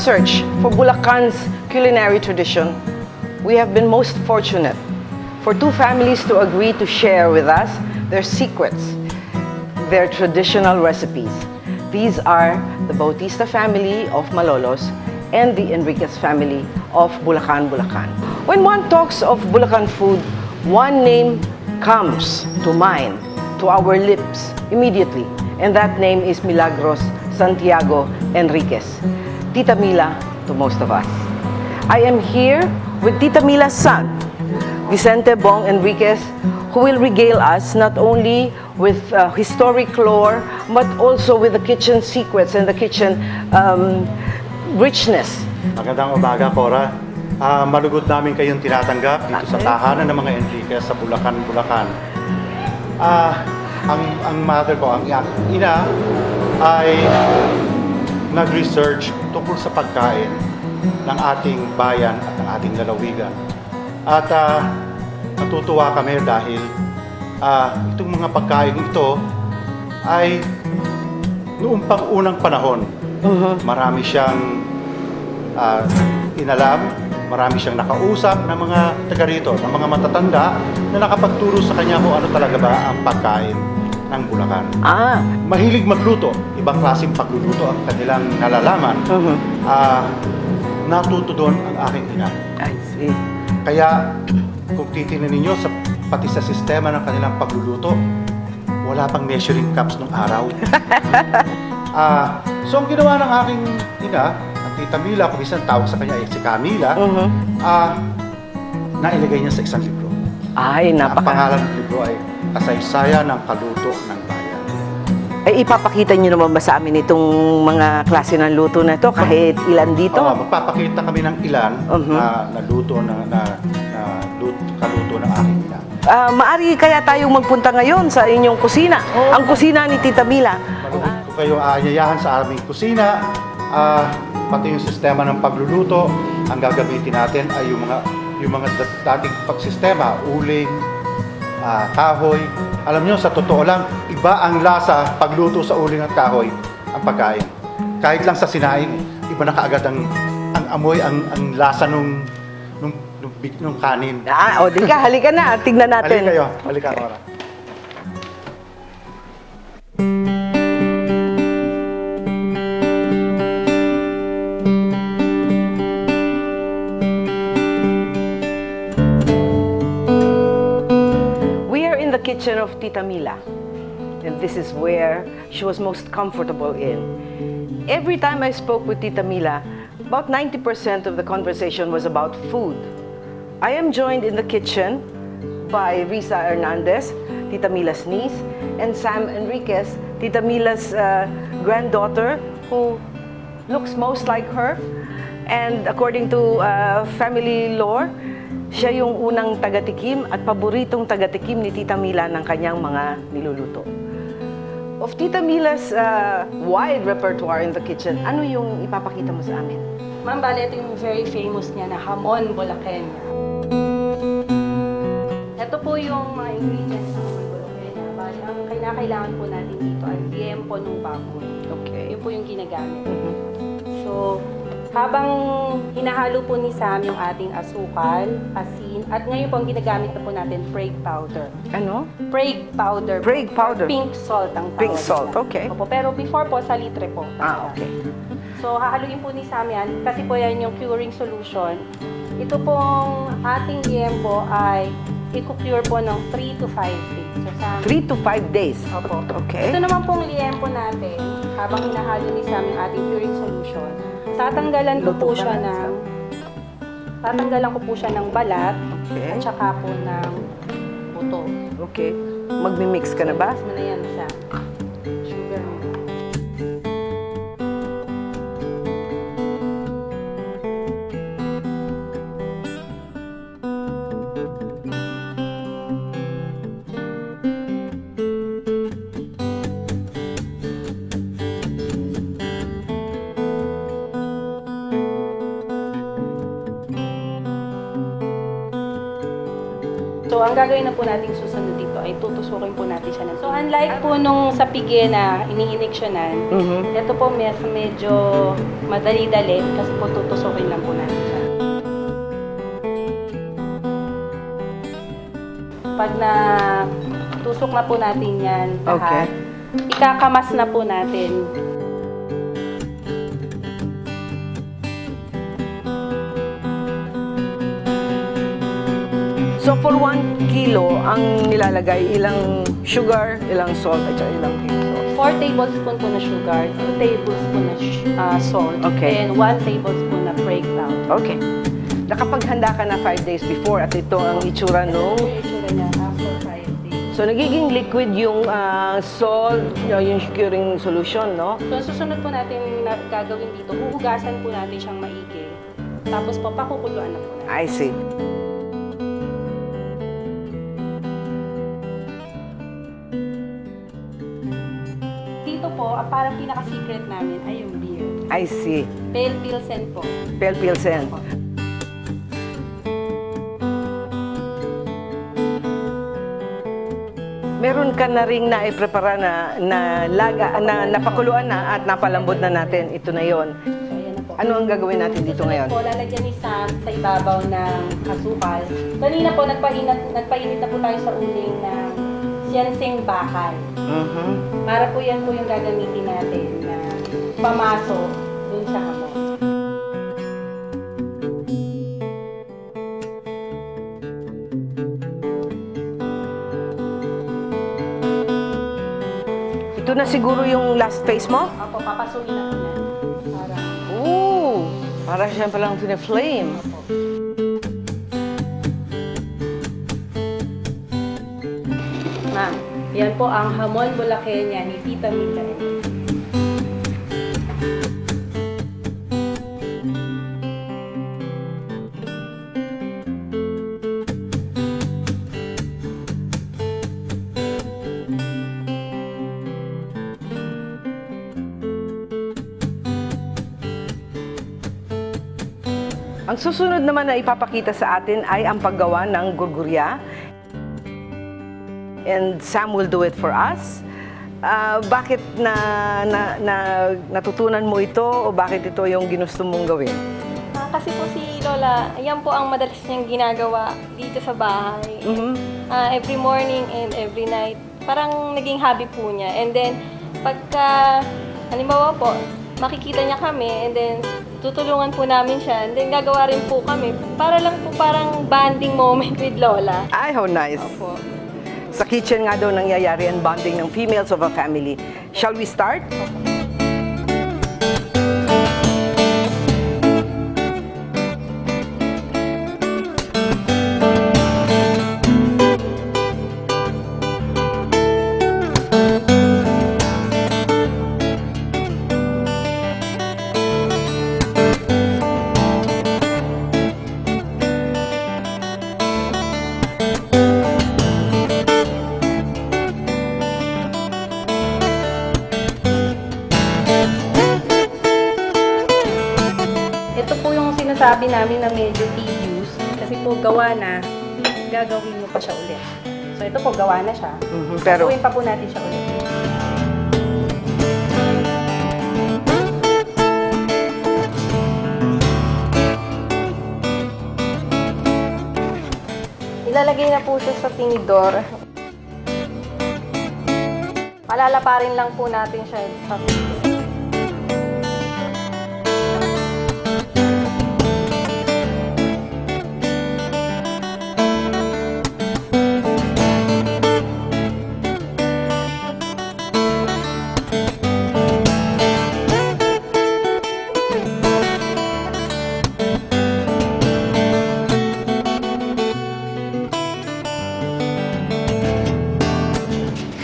search for Bulacan's culinary tradition, we have been most fortunate for two families to agree to share with us their secrets, their traditional recipes. These are the Bautista family of Malolos and the Enriquez family of Bulacan, Bulacan. When one talks of Bulacan food, one name comes to mind, to our lips immediately, and that name is Milagros Santiago Enriquez, Tita Mila to most of us. I am here with Tita Mila's son, Vicente Bong Enriquez, who will regale us not only with historic lore, but also with the kitchen secrets and the kitchen richness. Magandang umaga, Cora. Malugod namin kayong tinatanggap dito sa tahanan ng mga Enriquez sa Bulacan, Bulacan. Ang mother ko, ang ina, ay nag-research tungkol sa pagkain ng ating bayan at ng ating lalawigan. At natutuwa kami dahil itong mga pagkain ito ay noong pang-unang panahon, marami siyang inalam, marami siyang nakausap ng mga taga rito, ng mga matatanda na nakapagturo sa kanya kung ano talaga ba ang pagkain ng Bulacan. Mahilig magluto, ibang klaseng pagluluto ang kanilang nalalaman. Natuto doon ang aking ina. I see. Kaya kung titingnan ninyo pati sa sistema ng kanilang pagluluto, wala pang measuring cups nung araw. So ang ginawa ng aking ina, ang Tita Mila, kung isang tawag sa kanya ay si Camila, nailagay niya sa isang libro. Ay, Ang pangalan ng libro ay Kasaysayan ng Kaluto ng Bayan. Ay, ipapakita niyo naman ba sa amin itong mga klase ng luto na ito, kahit ilan dito? Magpapakita kami ng ilan na luto kaluto ng aking ina. Maari kaya tayong magpunta ngayon sa inyong kusina, ang kusina ni Tita Mila. Kung kayo aanyayahan sa aming kusina, pati yung sistema ng pagluluto, ang gagamitin natin ay yung mga dating pagsistema, uling, kahoy. Alam nyo, sa totoo lang, iba ang lasa pagluto sa uling at kahoy ang pagkain. Kahit lang sa sinaing, iba na kaagad ang amoy, ang lasa nung kanin. Di ka, halika na, tignan natin. Halika kayo, halika, Nora. Kitchen of Tita Mila, and this is where she was most comfortable in. Every time I spoke with Tita Mila, about 90% of the conversation was about food. I am joined in the kitchen by Risa Hernandez, Tita Mila's niece, and Sam Enriquez, Tita Mila's granddaughter, who looks most like her. And according to family lore, siya yung unang tagatikim at paboritong tagatikim ni Tita Mila ng kanyang mga niluluto. Of Tita Mila's wide repertoire in the kitchen, ano yung ipapakita mo sa amin? Ma'am, bale, ito yung very famous niya na hamon Bulacan. Ito po yung mga ingredients ng hamon Bulacan. Bale, ang kailangan po natin dito ay liempo ng baboy. Okay. Yun po yung ginagamit. So, habang hinahalo po ni Sam yung ating asukal, asin, at ngayon po ang ginagamit na po natin, Prague powder. Ano? Prague powder. Prague powder. Pink salt ang tawag. Pink salt, nila. okay. Opo, pero before po, salitre po. Okay. So, hahaluin po ni Sam yan, kasi po yan yung curing solution. Ito pong ating liempo ay i-cure po ng 3 to 5 days. So, 3 to 5 days? Opo. Okay. Ito naman pong liempo natin, habang hinahalo ni Sam yung ating curing solution, tatanggalan ko po siya ng balat, Okay. at saka po ng buto. Okay. Magmi-mix ka na ba? Mix mo na yan sa sugar mo. So, ang gagawin na po nating susunod dito ay tutusukin po natin siya. So unlike po nung sa pige na iniiniksyonan, ito po medyo madali-dali kasi po tutusukin lang po natin siya. Pag na tusok na po natin yan lahat, ikakamas na po natin. So for 1 kilo, ang nilalagay, ilang sugar, ilang salt, at saka ilang keso? 4 tablespoon po na sugar, 2 tablespoon na salt, Okay. and 1 tablespoon na breakdown. Okay. Nakapaghanda ka na 5 days before at ito ang itsura nung... Ito yung itsura niya after 5 days. So nagiging liquid yung salt, yung curing solution, no? So, ang susunod po natin na gagawin dito, huhugasan po natin siyang maigi. Tapos po, pakukuluan na po natin. I see. Dito po, ang parang pinaka-secret namin ay yung beer. I see. Pale Pilsen po. Pale Pilsen. Meron ka na ring naiprepara na napakuluan na at napalambot na natin. Ito na yon. So, ayan na po. Ano ang gagawin natin dito ngayon? Po, lalagyan ni Sam sa ibabaw ng asukal. Kanina po, nagpainit na po tayo sa uling ng siyanseng bakal. Para po yan po yung gagamitin natin na pamaso dun sa hamon. Ito na siguro yung last phase mo? Opo, papasukin na po yan. Para, Ooh! Para siya palang pina-flame. opo. Ma'am, yan po ang hamon Bulakenyan ni Tita Micael. Ang susunod naman na ipapakita sa atin ay ang paggawa ng gurgurya. And Sam will do it for us. Bakit natutunan mo ito o bakit ito yung ginusto mong gawin? Kasi po si Lola, yan po ang madalas niyang ginagawa dito sa bahay. Every morning and every night. Parang naging hobby po niya. And then, pagka, halimbawa po, makikita niya kami and then tutulungan po namin siya. And then gagawa rin po kami. Para lang po parang bonding moment with Lola. Ay, how nice. Opo. Sa kitchen nga daw nangyayari ang bonding ng females of a family. Shall we start? Ito po yung sinasabi namin na medyo tedious kasi po gawa na, gagawin mo pa siya ulit. So ito po, gawa na siya. Pero Gawin pa po natin siya ulit. Ilalagay na po siya sa tinidor. Palalaparin lang po natin siya sa tinidor.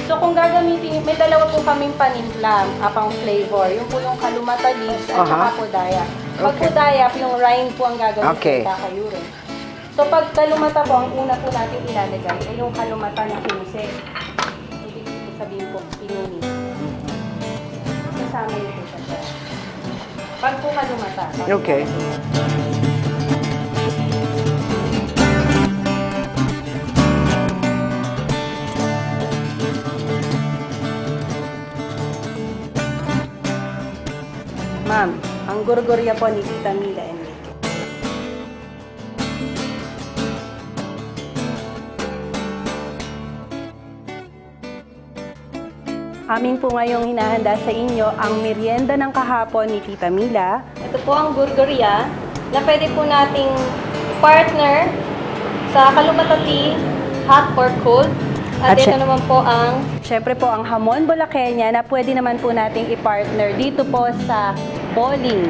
So kung gagamitin, may dalawa po kaming panimpla, pang flavor. Yung po yung kalumata leaves at saka po daya. Pag po daya, yung rind po ang gagawin Okay. sa kakayurin. So pag kalumata po, ang una po natin ilalagay ay yung kalumata na kinuse. Ibig sabihin po, pinunis. Kasama niyo po siya. Pag po kalumata. Okay. Ma'am, ang gurgurya po ni Tita Mila and Nick. Amin po ngayong hinahanda sa inyo ang merienda ng kahapon ni Tita Mila. Ito po ang gurgurya na pwede po nating partner sa kalumatati, hot or cold. At ito naman po ang Siyempre po ang hamon Bolakenya na pwede naman po nating i-partner dito po sa bowling.